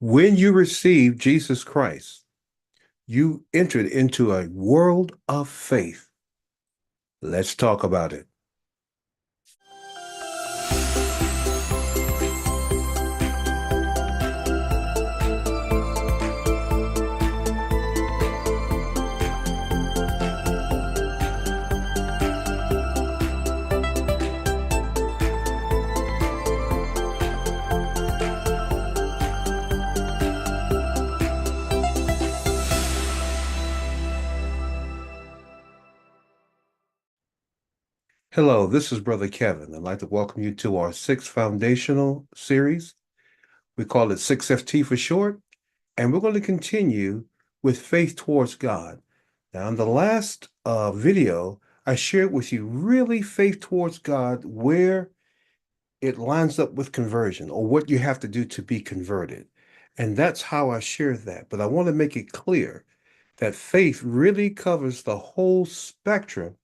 When you receive Jesus Christ, you entered into a world of faith. Let's talk about it. Hello, this is Brother Kevin. I'd like to welcome you to our sixth foundational series. We call it 6FT for short, and we're going to continue with faith towards God. Now, in the last video, I shared with you really faith towards God, where it lines up with conversion or what you have to do to be converted. And that's how I share that. But I want to make it clear that faith really covers the whole spectrum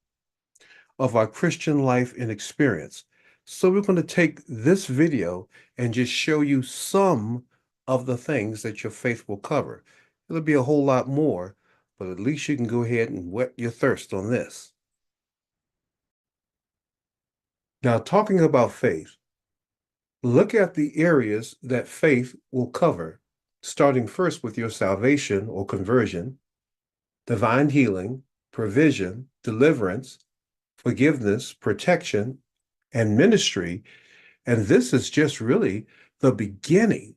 of our Christian life and experience. So we're going to take this video and just show you some of the things that your faith will cover. It'll be a whole lot more, but at least you can go ahead and whet your thirst on this. Now, talking about faith, look at the areas that faith will cover, starting first with your salvation or conversion, divine healing, provision, deliverance, forgiveness, protection, and ministry. And this is just really the beginning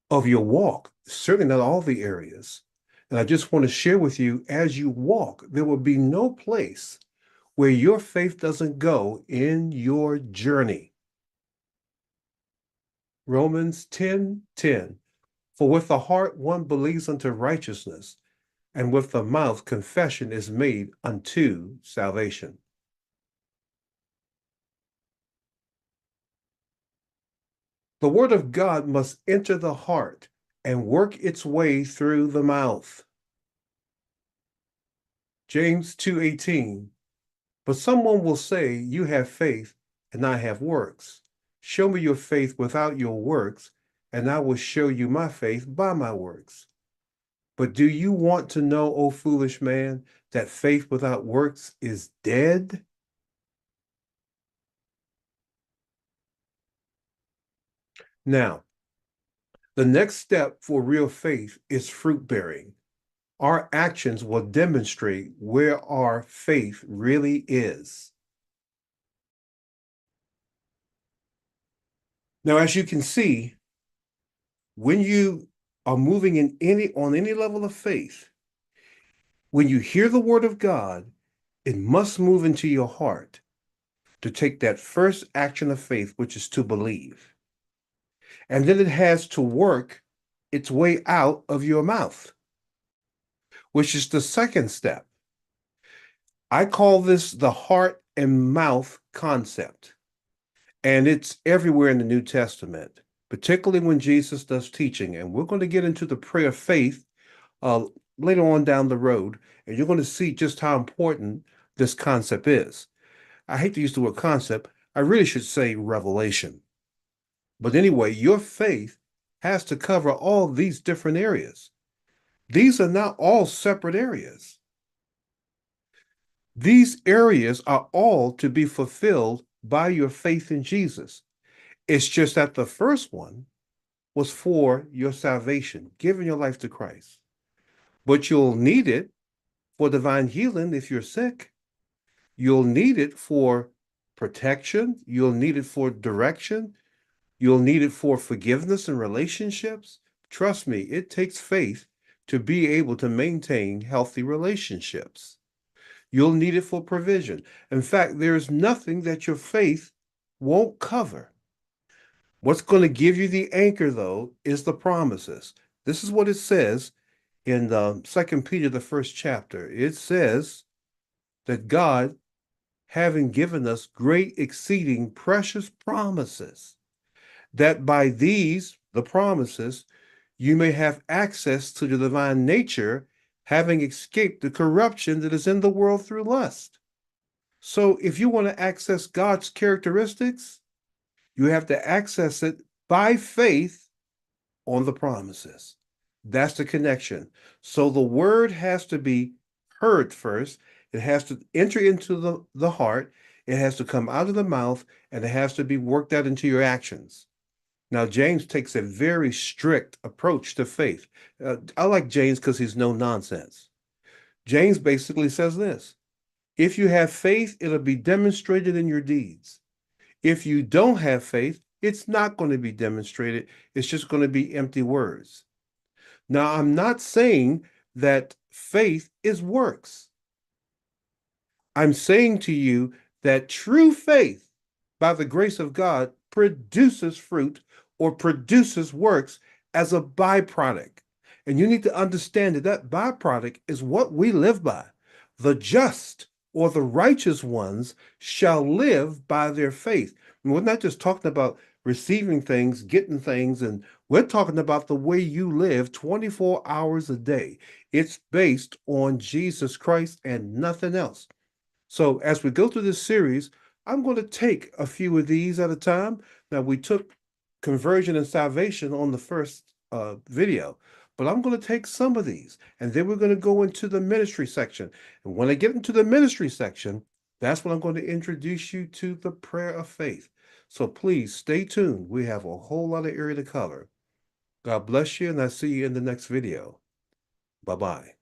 of your walk, certainly not all the areas. And I just want to share with you, as you walk, there will be no place where your faith doesn't go in your journey. Romans 10:10. For with the heart one believes unto righteousness, and with the mouth confession is made unto salvation. The word of God must enter the heart and work its way through the mouth. James 2:18. But someone will say, you have faith and I have works. Show me your faith without your works, and I will show you my faith by my works. But do you want to know, O foolish man, that faith without works is dead? Now, the next step for real faith is fruit bearing. Our actions will demonstrate where our faith really is. Now, as you can see, when you are moving on any level of faith, when you hear the word of God, it must move into your heart to take that first action of faith, which is to believe. And then it has to work its way out of your mouth, which is the second step. I call this the heart and mouth concept. And it's everywhere in the New Testament, particularly when Jesus does teaching. And we're going to get into the prayer of faith uh, later on down the road, and you're going to see just how important this concept is. I hate to use the word concept. I really should say revelation. But anyway, your faith has to cover all these different areas. These are not all separate areas. These areas are all to be fulfilled by your faith in Jesus. It's just that the first one was for your salvation, giving your life to Christ. But you'll need it for divine healing if you're sick. You'll need it for protection. You'll need it for direction. You'll need it for forgiveness and relationships. Trust me, it takes faith to be able to maintain healthy relationships. You'll need it for provision. In fact, there's nothing that your faith won't cover. What's going to give you the anchor, though, is the promises. This is what it says in 2 Peter, the first chapter. It says that God, having given us great exceeding precious promises, that by these, the promises, you may have access to the divine nature, having escaped the corruption that is in the world through lust. So if you want to access God's characteristics, you have to access it by faith on the promises. That's the connection. So the word has to be heard first. It has to enter into the heart. It has to come out of the mouth, and it has to be worked out into your actions. Now, James takes a very strict approach to faith. I like James because he's no nonsense. James basically says this: if you have faith, it'll be demonstrated in your deeds. If you don't have faith, it's not going to be demonstrated. It's just going to be empty words. Now, I'm not saying that faith is works. I'm saying to you that true faith, by the grace of God, produces fruit or produces works as a byproduct. And you need to understand that that byproduct is what we live by. The just or the righteous ones shall live by their faith. And we're not just talking about receiving things, getting things, and we're talking about the way you live 24 hours a day. It's based on Jesus Christ and nothing else. So as we go through this series, I'm going to take a few of these at a time. Now, we took conversion and salvation on the first video, but I'm going to take some of these, and then we're going to go into the ministry section. And when I get into the ministry section, that's when I'm going to introduce you to the prayer of faith. So please stay tuned. We have a whole lot of area to cover. God bless you, and I'll see you in the next video. Bye-bye.